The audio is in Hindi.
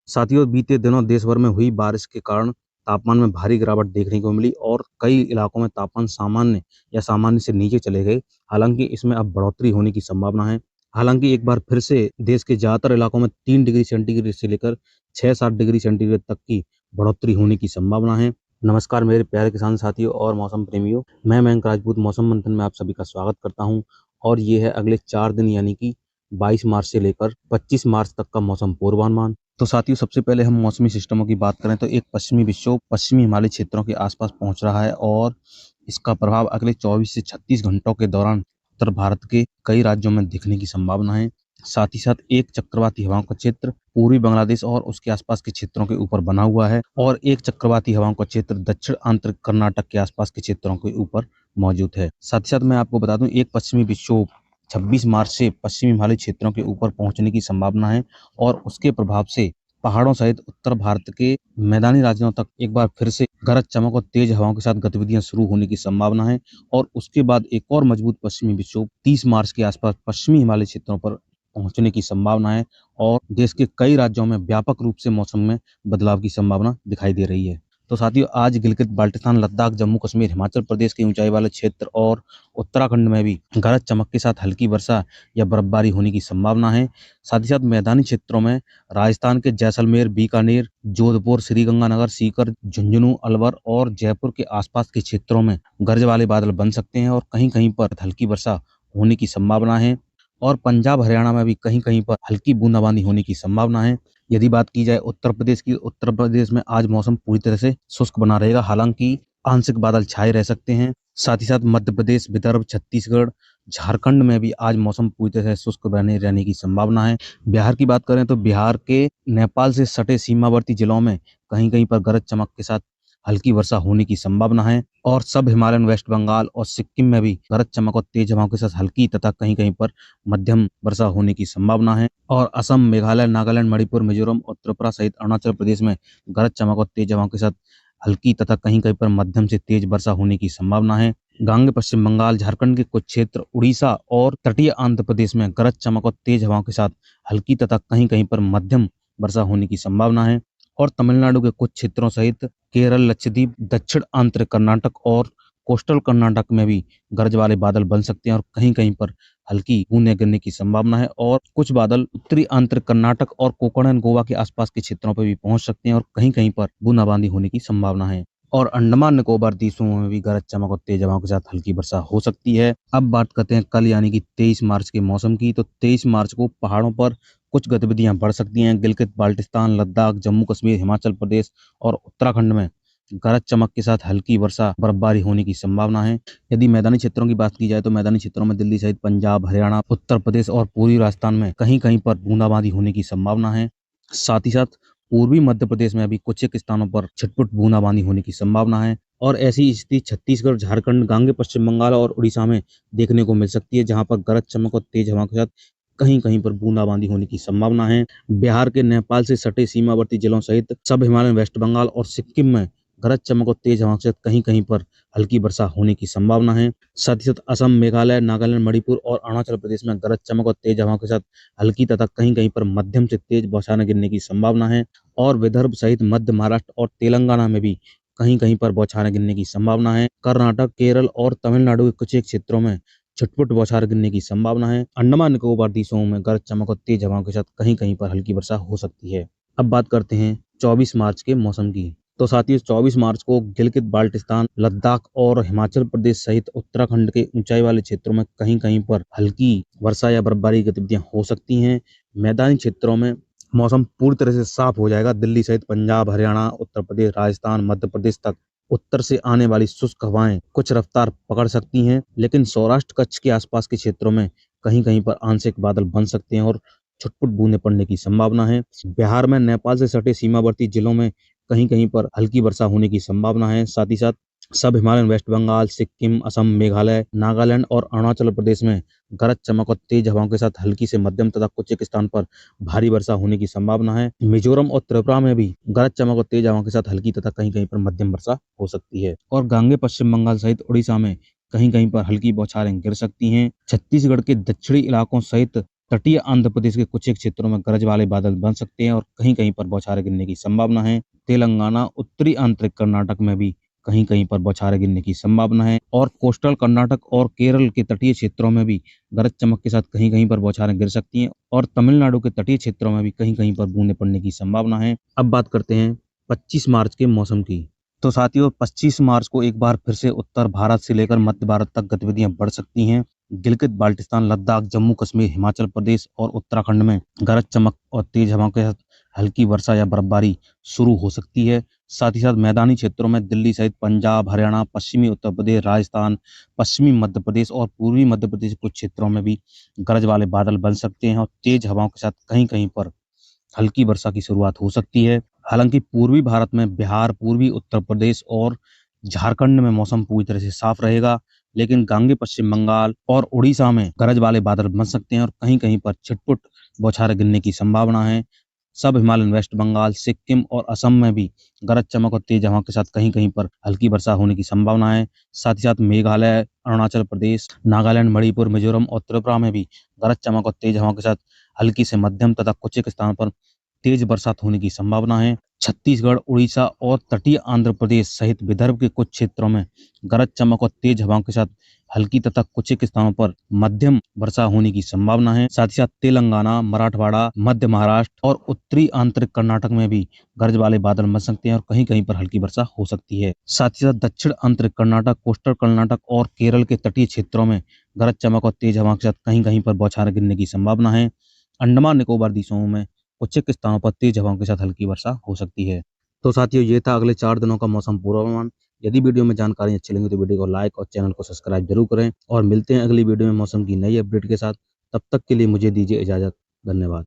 साथियों, बीते दिनों देश भर में हुई बारिश के कारण तापमान में भारी गिरावट देखने को मिली और कई इलाकों में तापमान सामान्य या सामान्य से नीचे चले गए। हालांकि इसमें अब बढ़ोतरी होने की संभावना है। हालांकि एक बार फिर से देश के ज़्यादातर इलाकों में 3 डिग्री सेंटीग्रेड से लेकर 6-7 डिग्री सेंटीग्रेड तक की बढ़ोतरी होने की संभावना है। नमस्कार मेरे प्यारे किसान साथियों और मौसम प्रेमियों, मैं मयंक राजपूत मौसम मंथन में आप सभी का स्वागत करता हूं। और ये है अगले 4 दिन यानी कि 22 मार्च से लेकर 25 मार्च तक का मौसम पूर्वानुमान। तो साथियों, सबसे पहले हम मौसमी सिस्टमों की बात करें तो एक पश्चिमी विक्षोभ पश्चिमी हिमालय क्षेत्रों के आसपास पहुंच रहा है और इसका प्रभाव अगले 24 से 36 घंटों के दौरान उत्तर भारत के कई राज्यों में दिखने की संभावना है। साथ ही साथ एक चक्रवाती हवाओं का क्षेत्र पूर्वी बांग्लादेश और उसके आसपास के क्षेत्रों के ऊपर बना हुआ है और एक चक्रवाती हवाओं का क्षेत्र दक्षिण आंतरिक कर्नाटक के आसपास के क्षेत्रों के ऊपर मौजूद है। साथ ही साथ मैं आपको बता दूं, एक पश्चिमी विक्षोभ 26 मार्च से पश्चिमी हिमालय क्षेत्रों के ऊपर पहुंचने की संभावना है और उसके प्रभाव से पहाड़ों सहित उत्तर भारत के मैदानी राज्यों तक एक बार फिर से गरज चमक और तेज हवाओं के साथ गतिविधियां शुरू होने की संभावना है। और उसके बाद एक और मजबूत पश्चिमी विक्षोभ 30 मार्च के आसपास पश्चिमी हिमालय क्षेत्रों पर पहुंचने की संभावना है और देश के कई राज्यों में व्यापक रूप से मौसम में बदलाव की संभावना दिखाई दे रही है। तो साथियों, आज गिलगित बाल्टिस्तान, लद्दाख, जम्मू कश्मीर, हिमाचल प्रदेश के ऊंचाई वाले क्षेत्र और उत्तराखंड में भी गरज चमक के साथ हल्की वर्षा या बर्फबारी होने की संभावना है। साथ ही साथ मैदानी क्षेत्रों में राजस्थान के जैसलमेर, बीकानेर, जोधपुर, श्रीगंगानगर, सीकर, झुंझुनू, अलवर और जयपुर के आसपास के क्षेत्रों में गरज वाले बादल बन सकते हैं और कहीं कहीं पर हल्की वर्षा होने की संभावना है। और पंजाब, हरियाणा में भी कहीं कहीं पर हल्की बूंदाबांदी होने की संभावना है। यदि बात की जाए उत्तर प्रदेश की, उत्तर प्रदेश में आज मौसम पूरी तरह से शुष्क बना रहेगा, हालांकि आंशिक बादल छाए रह सकते हैं। साथ ही साथ मध्य प्रदेश, विदर्भ, छत्तीसगढ़, झारखंड में भी आज मौसम पूरी तरह से शुष्क बने रहने की संभावना है। बिहार की बात करें तो बिहार के नेपाल से सटे सीमावर्ती जिलों में कहीं कहीं पर गरज चमक के साथ हल्की वर्षा होने की संभावना है और सब हिमालयन, वेस्ट बंगाल और सिक्किम में भी गरज चमक और तेज हवाओं के साथ हल्की तथा कहीं कहीं पर मध्यम वर्षा होने की संभावना है। और असम, मेघालय, नागालैंड, मणिपुर, मिजोरम और त्रिपुरा सहित अरुणाचल प्रदेश में गरज चमक और तेज हवाओं के साथ हल्की तथा कहीं कहीं पर मध्यम से तेज वर्षा होने की संभावना है। गांगे पश्चिम बंगाल, झारखंड के कुछ क्षेत्र, उड़ीसा और तटीय आंध्र प्रदेश में गरज चमक और तेज हवाओं के साथ हल्की तथा कहीं कहीं पर मध्यम वर्षा होने की संभावना है। और तमिलनाडु के कुछ क्षेत्रों सहित केरल, लक्षद्वीप, दक्षिण आंतरिक कर्नाटक और कोस्टल कर्नाटक में भी गरज वाले बादल बन सकते हैं और कहीं कहीं पर हल्की बूंदें गिरने की संभावना है। और कुछ बादल उत्तरी आंतरिक कर्नाटक और कोकण एंड गोवा के आसपास के क्षेत्रों पर भी पहुंच सकते हैं और कहीं कहीं पर बूंदाबांदी होने की संभावना है। और अंडमान निकोबार द्वीपों में भी गरज चमक और तेज हवाओं के साथ हल्की वर्षा हो सकती है। अब बात करते हैं कल यानी कि 23 मार्च के मौसम की। तो 23 मार्च को पहाड़ों पर कुछ गतिविधियां बढ़ सकती हैं। गिलगित बाल्टिस्तान, लद्दाख, जम्मू कश्मीर, हिमाचल प्रदेश और उत्तराखंड में गरज चमक के साथ हल्की वर्षा, बर्फबारी होने की संभावना है। यदि मैदानी क्षेत्रों की बात की जाए तो मैदानी क्षेत्रों में दिल्ली सहित पंजाब, हरियाणा, उत्तर प्रदेश और पूर्वी राजस्थान में कहीं कहीं पर बूंदाबांदी होने की संभावना है। साथ ही साथ पूर्वी मध्य प्रदेश में भी कुछ एक स्थानों पर छिटपुट बूंदाबांदी होने की संभावना है। और ऐसी स्थिति छत्तीसगढ़, झारखंड, गांगे पश्चिम बंगाल और उड़ीसा में देखने को मिल सकती है, जहां पर गरज चमक और तेज हवा के साथ कहीं कहीं पर बूंदाबांदी होने की संभावना है। बिहार के नेपाल से सटे सीमावर्ती जिलों सहित सब हिमालयन, वेस्ट बंगाल और सिक्किम में गरज चमक और तेज हवा के साथ कहीं कहीं पर हल्की वर्षा होने की संभावना है। साथ ही साथ असम, मेघालय, नागालैंड, मणिपुर और अरुणाचल प्रदेश में गरज चमक और तेज हवाओं के साथ हल्की तथा कहीं कहीं पर मध्यम से तेज बौछारें गिरने की संभावना है। और विदर्भ सहित मध्य महाराष्ट्र और तेलंगाना में भी कहीं कहीं पर बौछारें गिरने की संभावना है। कर्नाटक, केरल और तमिलनाडु के कुछ एक क्षेत्रों में छुटपुट बौछारें गिरने की संभावना है। अंडमान निकोबार द्वीपों में गरज चमक और तेज हवाओं के साथ कहीं कहीं पर हल्की वर्षा हो सकती है। अब बात करते हैं 24 मार्च के मौसम की। तो साथियों, 24 मार्च को गिलगित बाल्टिस्तान, लद्दाख और हिमाचल प्रदेश सहित उत्तराखंड के ऊंचाई वाले क्षेत्रों में कहीं कहीं पर हल्की वर्षा या बर्फबारी गतिविधियां हो सकती हैं। मैदानी क्षेत्रों में मौसम पूरी तरह से साफ हो जाएगा। दिल्ली सहित पंजाब, हरियाणा, उत्तर प्रदेश, राजस्थान, मध्य प्रदेश तक उत्तर से आने वाली शुष्क हवाएं कुछ रफ्तार पकड़ सकती हैं, लेकिन सौराष्ट्र, कच्छ के आसपास के क्षेत्रों में कहीं कहीं पर आंशिक बादल बन सकते हैं और छुटपुट बूंदें पड़ने की संभावना है। बिहार में नेपाल से सटे सीमावर्ती जिलों में कहीं कहीं पर हल्की वर्षा होने की संभावना है। साथ ही साथ सब हिमालयन, वेस्ट बंगाल, सिक्किम, असम, मेघालय, नागालैंड और अरुणाचल प्रदेश में गरज चमक और तेज हवाओं के साथ हल्की से मध्यम तथा कुछ एक स्थान पर भारी वर्षा होने की संभावना है। मिजोरम और त्रिपुरा में भी गरज चमक और तेज हवाओं के साथ हल्की तथा कहीं कहीं पर मध्यम वर्षा हो सकती है। और गांगे पश्चिम बंगाल सहित उड़ीसा में कहीं कहीं पर हल्की बौछारें गिर सकती हैं। छत्तीसगढ़ के दक्षिणी इलाकों सहित तटीय आंध्र प्रदेश के कुछ एक क्षेत्रों में गरज वाले बादल बन सकते हैं और कहीं-कहीं पर बौछारें गिरने की संभावना है। तेलंगाना, उत्तरी आंतरिक कर्नाटक में भी कहीं-कहीं पर बौछारें गिरने की संभावना है और कोस्टल कर्नाटक और केरल के तटीय क्षेत्रों में भी गरज चमक के साथ कहीं-कहीं पर बौछारें गिर सकती हैं और तमिलनाडु के तटीय क्षेत्रों में भी कहीं-कहीं पर बूंदें पड़ने की संभावना है। अब बात करते हैं 25 मार्च के मौसम की। तो साथियों 25 मार्च को एक बार फिर से उत्तर भारत से लेकर मध्य भारत तक गतिविधियां बढ़ सकती हैं। गिलगित बाल्टिस्तान, लद्दाख, जम्मू कश्मीर, हिमाचल प्रदेश और उत्तराखंड में गरज चमक और तेज हवाओं के साथ हल्की वर्षा या बर्फबारी शुरू हो सकती है। साथ ही साथ मैदानी क्षेत्रों में दिल्ली सहित पंजाब, हरियाणा, पश्चिमी उत्तर प्रदेश, राजस्थान, पश्चिमी मध्य प्रदेश और पूर्वी मध्य प्रदेश के कुछ क्षेत्रों में भी गरज वाले बादल बन सकते हैं और तेज हवाओं के साथ कहीं-कहीं पर हल्की वर्षा की शुरुआत हो सकती है। हालांकि पूर्वी भारत में बिहार, पूर्वी उत्तर प्रदेश और झारखंड में मौसम पूरी तरह से साफ रहेगा, लेकिन गांगे पश्चिम बंगाल और उड़ीसा में गरज वाले बादल बन सकते हैं और कहीं-कहीं पर छिटपुट बौछारें गिरने की संभावना है। सब हिमालयन वेस्ट बंगाल, सिक्किम और असम में भी गरज चमक और तेज हवा के साथ कहीं-कहीं पर हल्की वर्षा होने की संभावना है। साथ ही साथ मेघालय, अरुणाचल प्रदेश, नागालैंड, मणिपुर, मिजोरम और त्रिपुरा में भी गरज चमक और तेज हवा के साथ हल्की से मध्यम तथा कुछ एक स्थानों पर तेज बरसात होने की संभावना है। छत्तीसगढ़, उड़ीसा और तटीय आंध्र प्रदेश सहित विदर्भ के कुछ क्षेत्रों में गरज चमक और तेज हवाओं के साथ हल्की तथा कुछ एक स्थानों पर मध्यम वर्षा होने की संभावना है। साथ ही साथ तेलंगाना, मराठवाड़ा, मध्य महाराष्ट्र और उत्तरी आंतरिक कर्नाटक में भी गरज वाले बादल बन सकते हैं और कहीं-कहीं पर हल्की वर्षा हो सकती है। साथ ही साथ दक्षिण आंतरिक कर्नाटक, कोस्टल कर्नाटक और केरल के तटीय क्षेत्रों में गरज चमक और तेज हवा के साथ कहीं-कहीं पर बौछारें गिरने की संभावना है। अंडमान निकोबार द्वीपों में कुछ एक स्थानों पर तेज हवाओं के साथ हल्की वर्षा हो सकती है। तो साथियों ये था अगले 4 दिनों का मौसम पूर्वानुमान। यदि वीडियो में जानकारी अच्छी लगी तो वीडियो को लाइक और चैनल को सब्सक्राइब जरूर करें और मिलते हैं अगली वीडियो में मौसम की नई अपडेट के साथ। तब तक के लिए मुझे दीजिए इजाजत। धन्यवाद।